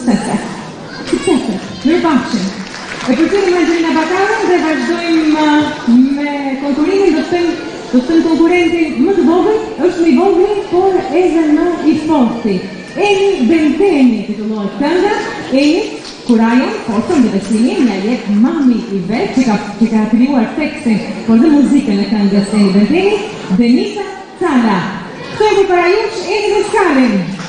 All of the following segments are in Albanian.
suksese. Suksese, mirëpafshim. E përcjellim Angelina Bakarën dhe vazhdojmë me konkurimin. Do të thënë konkurenti më të vogël është më i vogël, por edhe më i fortë. Eni Benteni titullohet kënga. Eni Kurajon, forcën dhe besimin ja jep mami i vet që ka krijuar tekstin por dhe muzikën e këngës Eni Benteni, Denisa Cala. Këngë para jush, Eni dhe Skalin.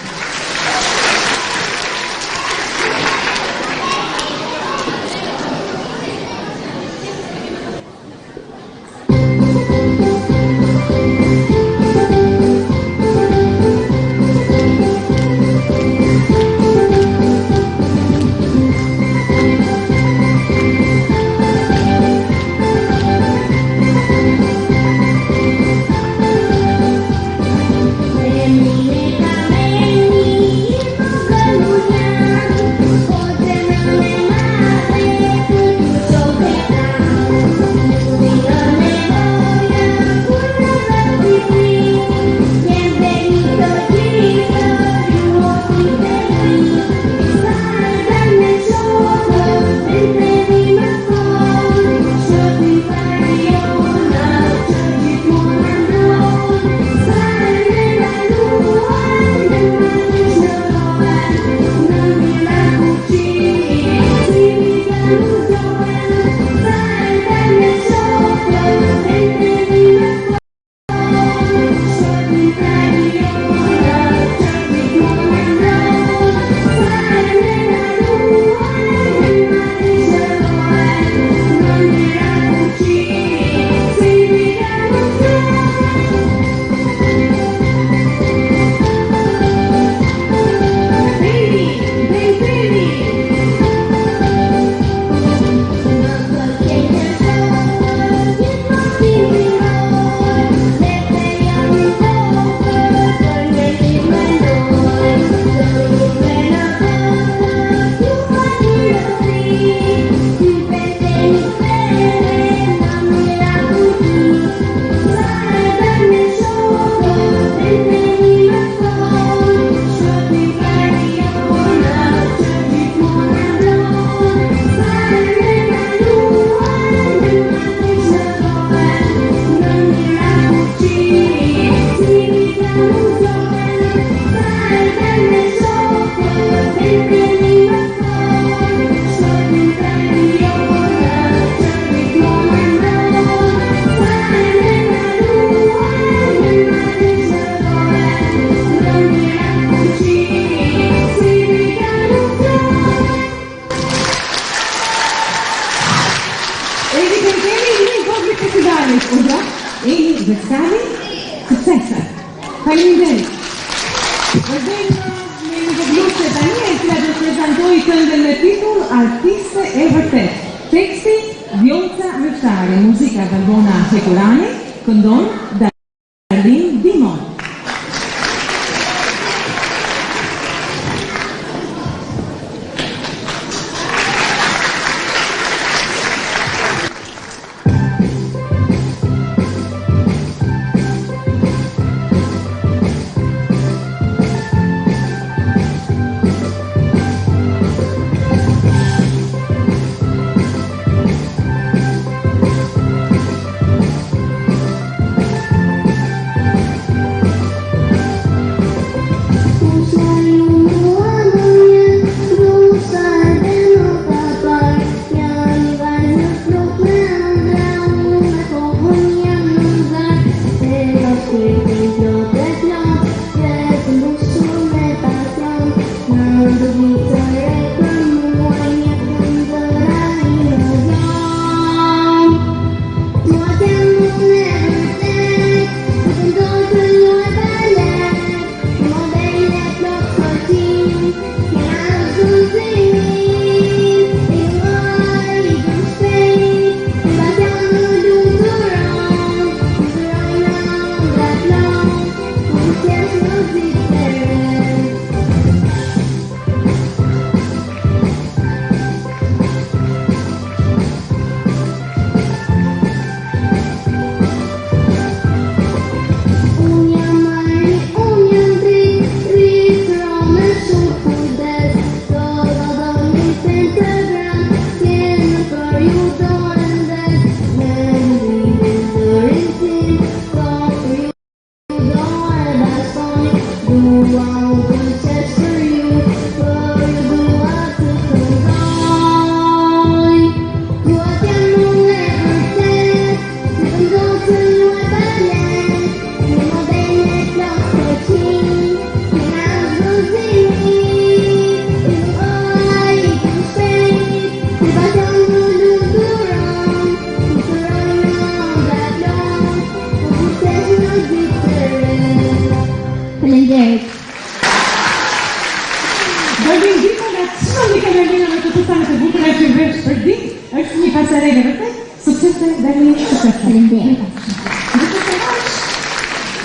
çfarë Karolina me të thanë të bukura që vesh për ditë, është një pasarele vërtet, succese dali succese. Faleminderit.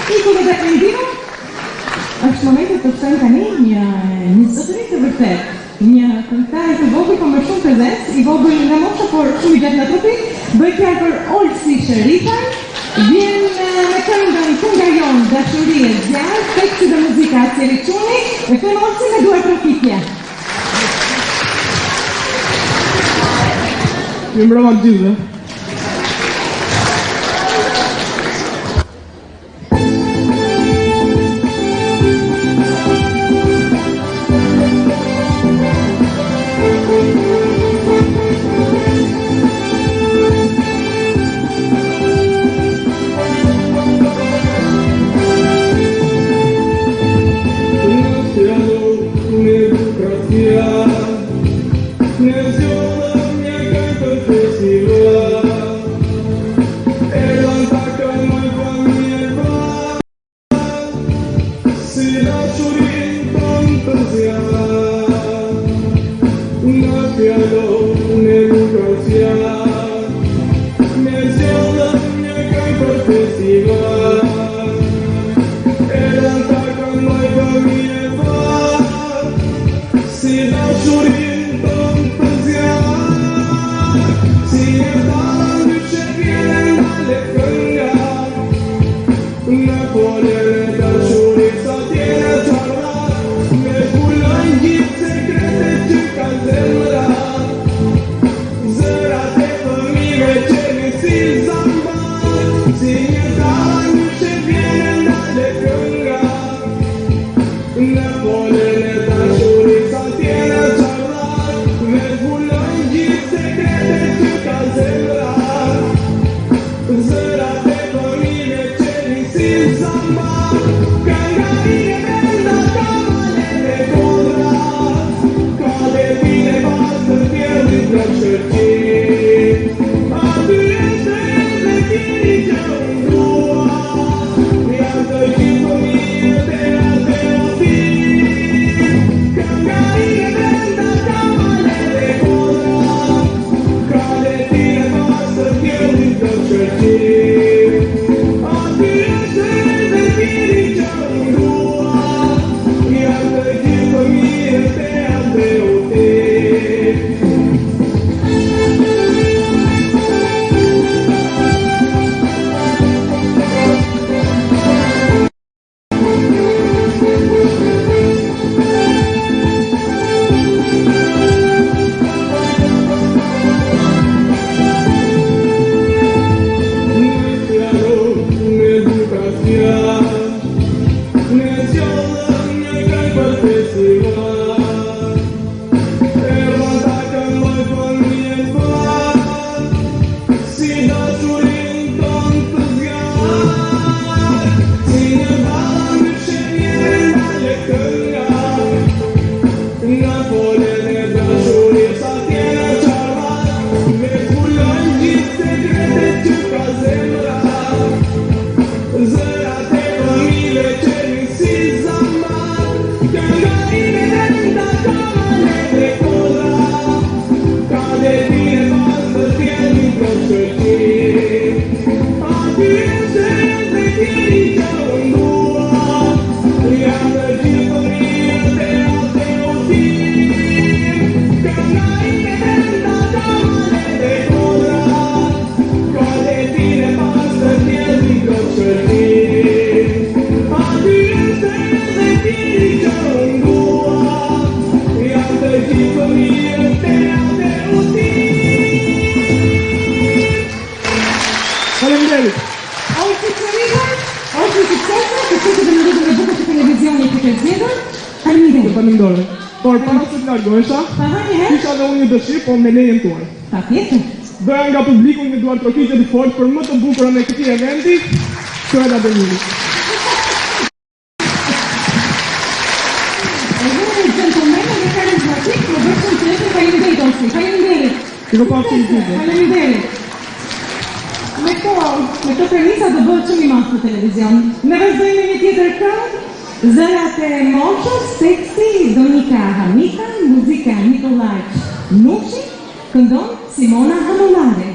I ku do të rendimo? Është momenti të shkojmë tani një zotëri të vërtet. Një këngëtare të vogël, po më shumë të zezë, i vogël nga mosha, por shumë i gjatë nga trupi, bëj fjalë për Olsi Sherifaj, vjen me këngën Kënga Jon, dashurie zjarr, teksti dhe muzika Aceri Çuni, e them Olsi me duar trokitje. Mirëmbrëma të gjithëve. Por para se të largohesha, kisha dhe unë një dëshirë, po me lejen tuaj. Doja nga publiku një duar trokitje të fortë për më të bukurën e këtij eventi, Shkuela Benili. Faleminderit. Me këto premisa do bëhet shumë i madh në televizion. Ne vazhdojmë me një tjetër këngë. Zërat e moshës, teksti Donika Hamita, muzika Nikolaj Nushi, këndon Simona Hanullari.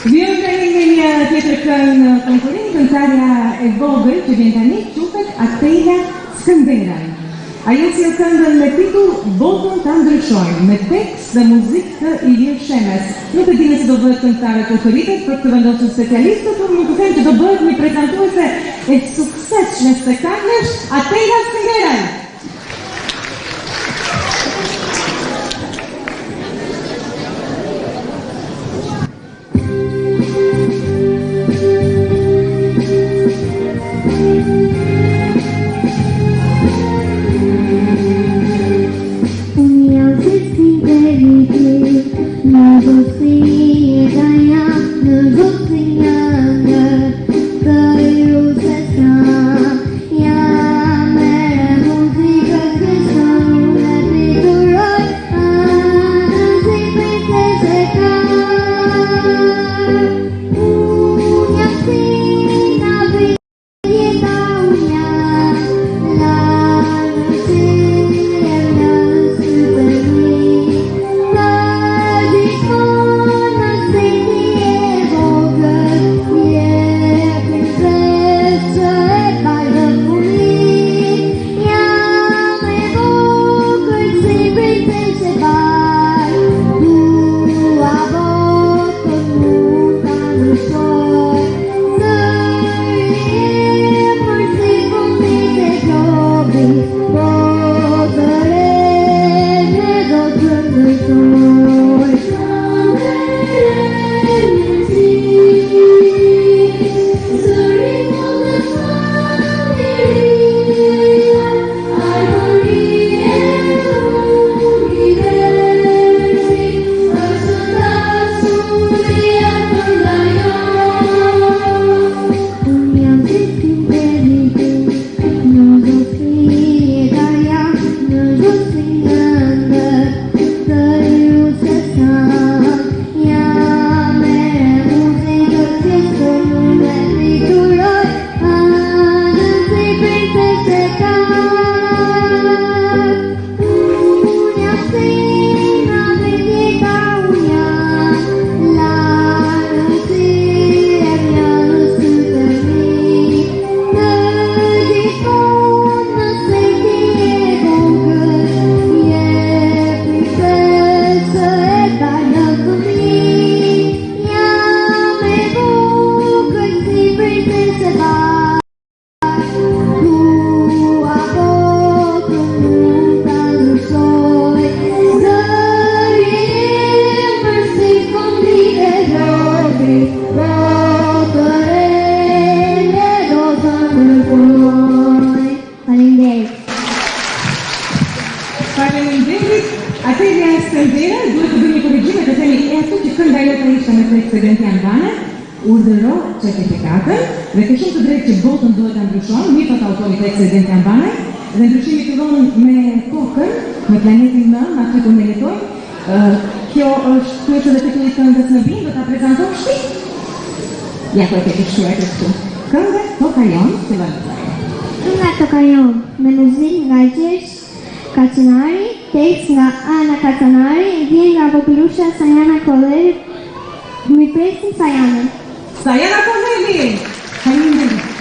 Vjen tani në një tjetër këngë konkurim, këngëtarja e vogël që vjen tani quhet Ateja Skënderaj. Ajo si këngën me titull Botën ta ndryshojmë, me tekst dhe muzikë të Ilir Shemes. Nuk e di nëse do bëhet këngëtare preferite, për të vendosur specialistët, por mund të them që do bëhet një prezantuese e suksesshme spektaklesh, Ateja Skënderaj. Yeah. Faleminderit. Atëherë Skëndera, duhet të bëjmë një korrigjim, të themi e ato që kënda jota ishte me ekspedient janë vane, urdhëro certifikatën dhe ke shumë të drejtë që botën duhet ta ndryshon, mi pat autori të ekspedient janë vane, dhe ndryshimi fillon me kokën, me planetin Mëm, aty ku ne jetojmë. Kjo është thuhet edhe titulli i këngës në vim, do ta prezantosh ti? Ja ku e ke shkruar këtu. Kënga Toka Jon, fillon. Kënga Toka Jon, me muzikë nga Gjergj Kaçanari, tekst nga Ana Kaçanari, vjen nga vokalisha Sajana Kolleri, mi presim Sajanën. Sajana Kolleri! Faleminderit.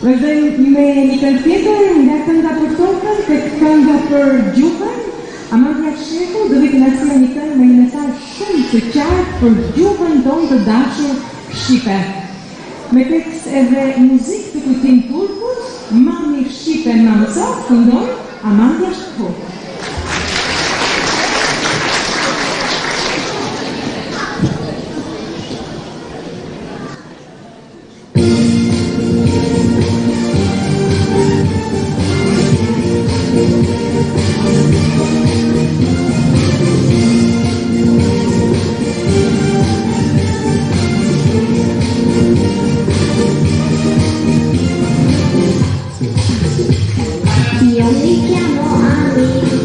Vazhdojmë me një këngë tjetër nga kënga për tokën, tek kënga për gjuhën. Amandia Sheku do vi të na sjellë një këngë me një mesazh shumë të qartë për gjuhën tonë të dashur shqipe. Me tekst edhe muzikë të kujtim turkus, Mami Shqipe më mëso, këndon Amandia Sheku. Io mi chiamo Ami.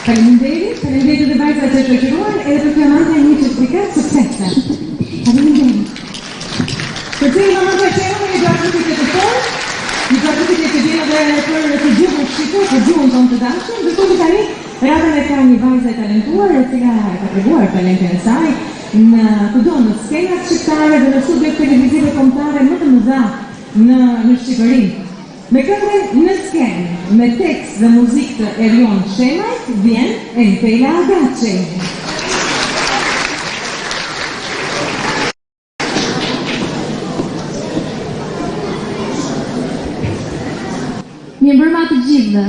Faleminderit dhe vajza që shoqëruan edhe për flamante një certifikat suksese. Faleminderit. Përcjell mamanta Shero një gratitudine të fortë, një gratitudine që vjen edhe për të gjuhën shqiptare, për gjuhën tonë të dashur, ndërkohë tani radhën e ka një vajzë e talentuar e cila ka treguar talentin e saj në kudo në skenat shqiptare dhe në studiot televizive kombëtare më të mëdha në Shqipëri. Me këngën Në skenë, me tekst dhe muzikë të Erion Shemajt, vjen Elpela Agaçi. Mirëmbrëma të gjithëve.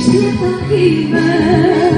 Shqiptar ime